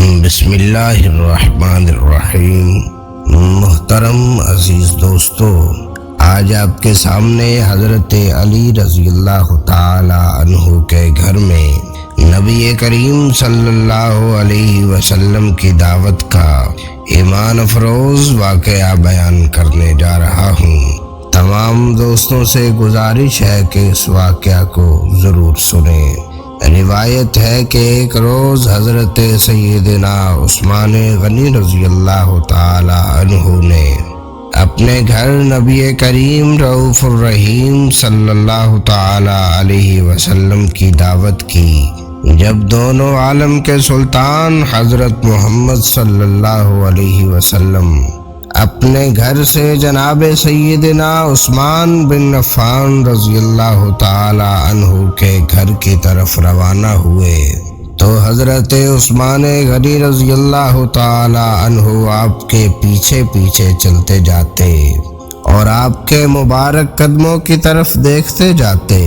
بسم اللہ الرحمن الرحیم۔ محترم عزیز دوستو، آج آپ کے سامنے حضرت علی رضی اللہ تعالی عنہ کے گھر میں نبی کریم صلی اللہ علیہ وسلم کی دعوت کا ایمان افروز واقعہ بیان کرنے جا رہا ہوں۔ تمام دوستوں سے گزارش ہے کہ اس واقعہ کو ضرور سنیں۔ روایت ہے کہ ایک روز حضرت سیدنا عثمان غنی رضی اللہ تعالی عنہ نے اپنے گھر نبی کریم رؤوف الرحیم صلی اللہ تعالی علیہ وسلم کی دعوت کی۔ جب دونوں عالم کے سلطان حضرت محمد صلی اللہ علیہ وسلم اپنے گھر سے جناب سیدنا عثمان بن عفان رضی اللہ تعالی عنہ کے گھر کی طرف روانہ ہوئے تو حضرت عثمان غنی رضی اللہ تعالی عنہ آپ کے پیچھے پیچھے چلتے جاتے اور آپ کے مبارک قدموں کی طرف دیکھتے جاتے،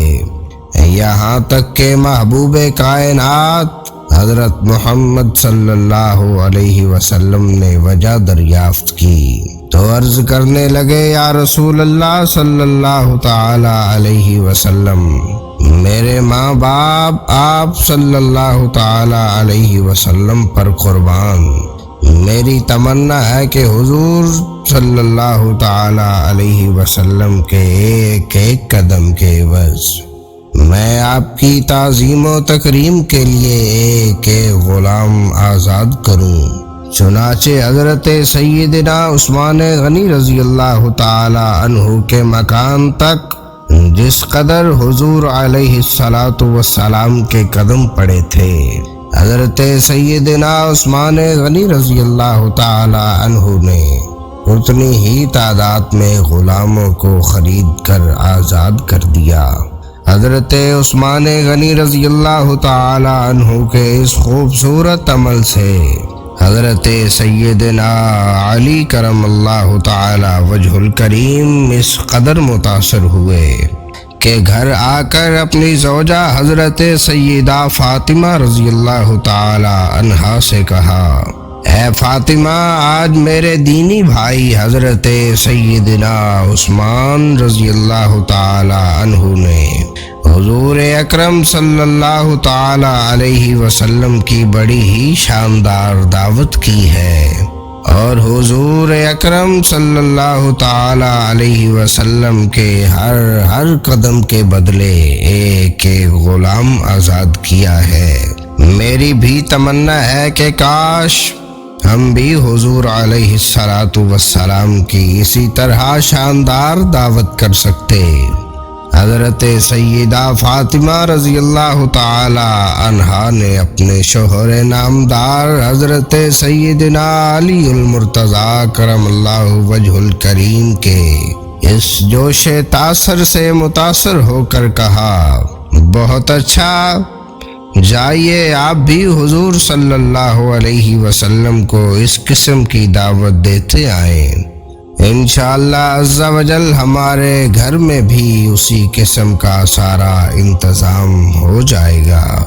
یہاں تک کہ محبوب کائنات حضرت محمد صلی اللہ علیہ وسلم نے وجہ دریافت کی تو عرض کرنے لگے، یا رسول اللہ صلی اللہ تعالی علیہ وسلم، میرے ماں باپ آپ صلی اللہ تعالی علیہ وسلم پر قربان، میری تمنا ہے کہ حضور صلی اللہ تعالی علیہ وسلم کے ایک ایک قدم کے عوض میں آپ کی تعظیم و تکریم کے لیے ایک غلام آزاد کروں۔ چنانچہ حضرت سیدنا عثمان غنی رضی اللہ تعالی عنہ کے مکان تک جس قدر حضور علیہ الصلاۃ والسلام کے قدم پڑے تھے، حضرت سیدنا عثمان غنی رضی اللہ تعالی عنہ نے اتنی ہی تعداد میں غلاموں کو خرید کر آزاد کر دیا۔ حضرت عثمان غنی رضی اللہ تعالی عنہ کے اس خوبصورت عمل سے حضرت سیدنا علی کرم اللہ تعالی وجہ الکریم اس قدر متاثر ہوئے کہ گھر آ کر اپنی زوجہ حضرت سیدہ فاطمہ رضی اللہ تعالی عنہا سے کہا، اے فاطمہ، آج میرے دینی بھائی حضرت سیدنا عثمان رضی اللہ تعالی عنہ نے حضور اکرم صلی اللہ تعالی علیہ وسلم کی بڑی ہی شاندار دعوت کی ہے اور حضور اکرم صلی اللہ تعالی علیہ وسلم کے ہر قدم کے بدلے ایک غلام آزاد کیا ہے۔ میری بھی تمنا ہے کہ کاش ہم بھی حضور علیہ الصلاۃ والسلام کی اسی طرح شاندار دعوت کر سکتے۔ حضرت سیدہ فاطمہ رضی اللہ تعالی عنہا نے اپنے شوہر نامدار حضرت سیدنا علی المرتضیٰ کرم اللہ وجہ الکریم کے اس جوش تاثر سے متاثر ہو کر کہا، بہت اچھا، جائیے آپ بھی حضور صلی اللہ علیہ وسلم کو اس قسم کی دعوت دیتے آئیں، انشاءاللہ عز و جل ہمارے گھر میں بھی اسی قسم کا سارا انتظام ہو جائے گا۔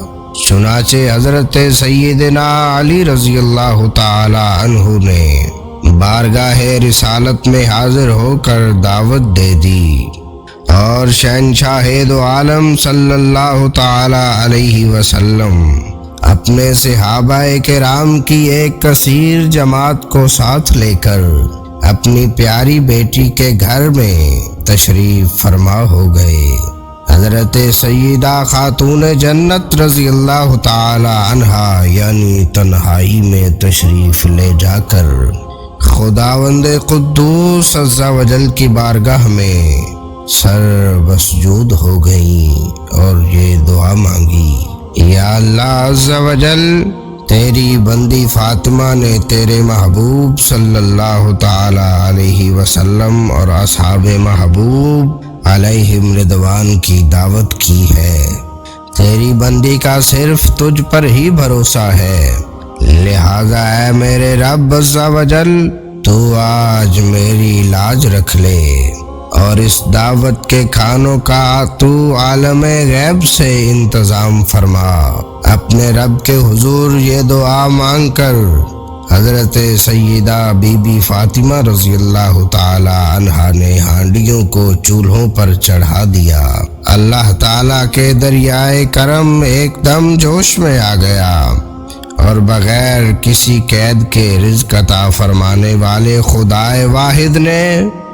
چنانچہ حضرت سیدنا علی رضی اللہ تعالی عنہ نے بارگاہ رسالت میں حاضر ہو کر دعوت دے دی اور شہنشاہ دو عالم صلی اللہ تعالی علیہ وسلم اپنے صحابہ کرام کی ایک کثیر جماعت کو ساتھ لے کر اپنی پیاری بیٹی کے گھر میں تشریف فرما ہو گئے۔ حضرت سیدہ خاتون جنت رضی اللہ تعالی عنہا یعنی تنہائی میں تشریف لے جا کر خداوند قدوس عز و جل کی بارگاہ میں سر مسجود ہو گئیں اور یہ دعا مانگی، یا اللہ عز و جل، تیری بندی فاطمہ نے تیرے محبوب صلی اللہ تعالی علیہ وسلم اور اصحاب محبوب علیہم رضوان کی دعوت کی ہے، تیری بندی کا صرف تجھ پر ہی بھروسہ ہے، لہذا اے میرے رب عز و جل، تو آج میری لاج رکھ لے اور اس دعوت کے کھانوں کا تو عالم غیب سے انتظام فرما۔ اپنے رب کے حضور یہ دعا مانگ کر حضرت سیدہ بی بی فاطمہ رضی اللہ تعالی عنہا نے ہانڈیوں کو چولہوں پر چڑھا دیا۔ اللہ تعالیٰ کے دریائے کرم ایک دم جوش میں آ گیا اور بغیر کسی قید کے رزق عطا فرمانے والے خدائے واحد نے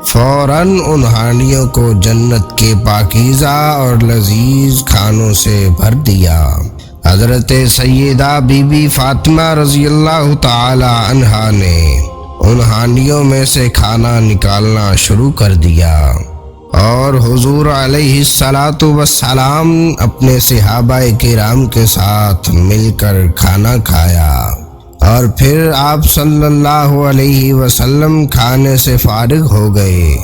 فوراً ان ہانڈیوں کو جنت کے پاکیزہ اور لذیذ کھانوں سے بھر دیا۔ حضرت سیدہ بی بی فاطمہ رضی اللہ تعالی عنہا نے ان ہانڈیوں میں سے کھانا نکالنا شروع کر دیا اور حضور علیہ الصلاۃ والسلام اپنے صحابہ کرام کے ساتھ مل کر کھانا کھایا، اور پھر آپ صلی اللہ علیہ وسلم کھانے سے فارغ ہو گئے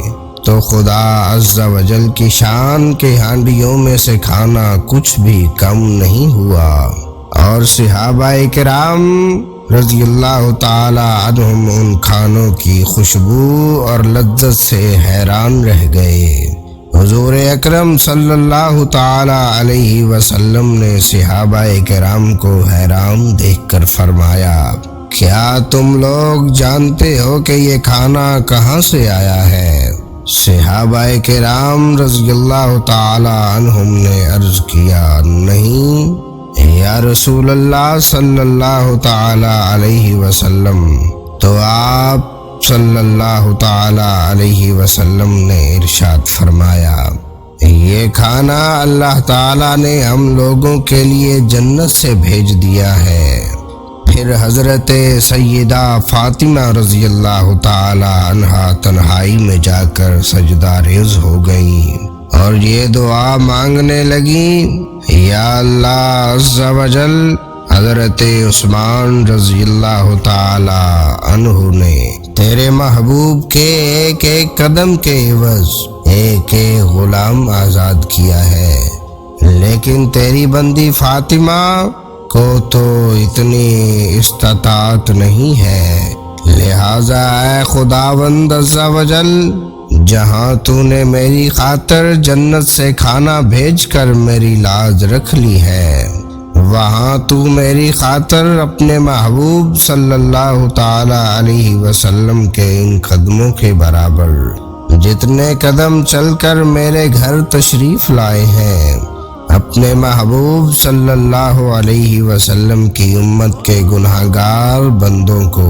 تو خدا عز و جل کی شان کے ہانڈیوں میں سے کھانا کچھ بھی کم نہیں ہوا، اور صحابہ کرام رضی اللہ تعالی عنہم ان کھانوں کی خوشبو اور لذت سے حیران رہ گئے۔ حضور اکرم صلی اللہ تعالی علیہ وسلم نے صحابہ کرام کو حیران دیکھ کر فرمایا، کیا تم لوگ جانتے ہو کہ یہ کھانا کہاں سے آیا ہے؟ صحابہ کرام رضی اللہ تعالی عنہم نے عرض کیا، نہیں یا رسول اللہ صلی اللہ تعالی علیہ وسلم۔ تو آپ صلی اللہ تعالی علیہ وسلم نے ارشاد فرمایا، یہ کھانا اللہ تعالی نے ہم لوگوں کے لیے جنت سے بھیج دیا ہے۔ پھر حضرت سیدہ فاطمہ رضی اللہ تعالی عنہا تنہائی میں جا کر سجدہ ریز ہو گئی اور یہ دعا مانگنے لگی، یا اللہ عز و جل، حضرت عثمان رضی اللہ تعالی عنہ نے تیرے محبوب کے ایک ایک قدم کے عوض ایک ایک غلام آزاد کیا ہے، لیکن تیری بندی فاطمہ کو تو اتنی استطاعت نہیں ہے، لہذا اے خداوند عز و جل، جہاں تو نے میری خاطر جنت سے کھانا بھیج کر میری لاج رکھ لی ہے، وہاں تو میری خاطر اپنے محبوب صلی اللہ تعالی علیہ وسلم کے ان قدموں کے برابر جتنے قدم چل کر میرے گھر تشریف لائے ہیں، اپنے محبوب صلی اللہ علیہ وسلم کی امت کے گناہگار بندوں کو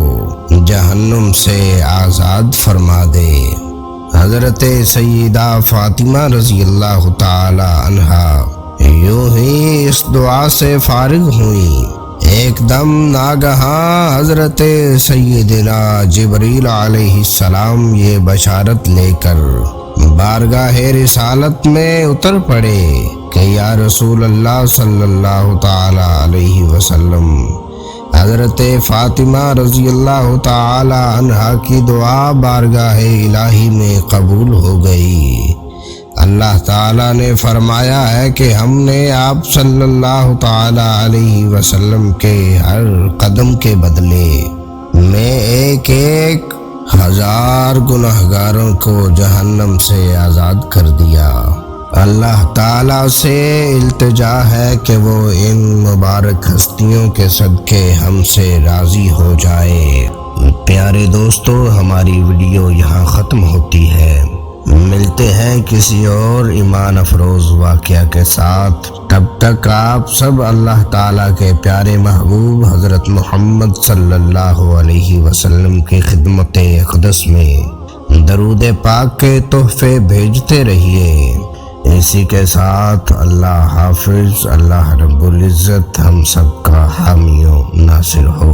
جہنم سے آزاد فرما دے۔ حضرت سیدہ فاطمہ رضی اللہ تعالی عنہا یوں ہی اس دعا سے فارغ ہوئی، ایک دم ناگہاں حضرت سیدنا جبریل علیہ السلام یہ بشارت لے کر بارگاہ رسالت میں اتر پڑے کہ یا رسول اللہ صلی اللہ تعالی علیہ وسلم، حضرت فاطمہ رضی اللہ تعالی عنہا کی دعا بارگاہ الہی میں قبول ہو گئی۔ اللہ تعالیٰ نے فرمایا ہے کہ ہم نے آپ صلی اللہ تعالی علیہ وسلم کے ہر قدم کے بدلے میں ایک ایک 1000 گناہگاروں کو جہنم سے آزاد کر دیا۔ اللہ تعالیٰ سے التجا ہے کہ وہ ان مبارک ہستیوں کے صدقے ہم سے راضی ہو جائے۔ پیارے دوستو، ہماری ویڈیو یہاں ختم ہوتی ہے، ملتے ہیں کسی اور ایمان افروز واقعہ کے ساتھ۔ تب تک آپ سب اللہ تعالیٰ کے پیارے محبوب حضرت محمد صلی اللہ علیہ وسلم کی خدمت اقدس میں درود پاک کے تحفے بھیجتے رہیے۔ اسی کے ساتھ اللہ حافظ۔ اللہ رب العزت ہم سب کا حامی و ناصر ہو۔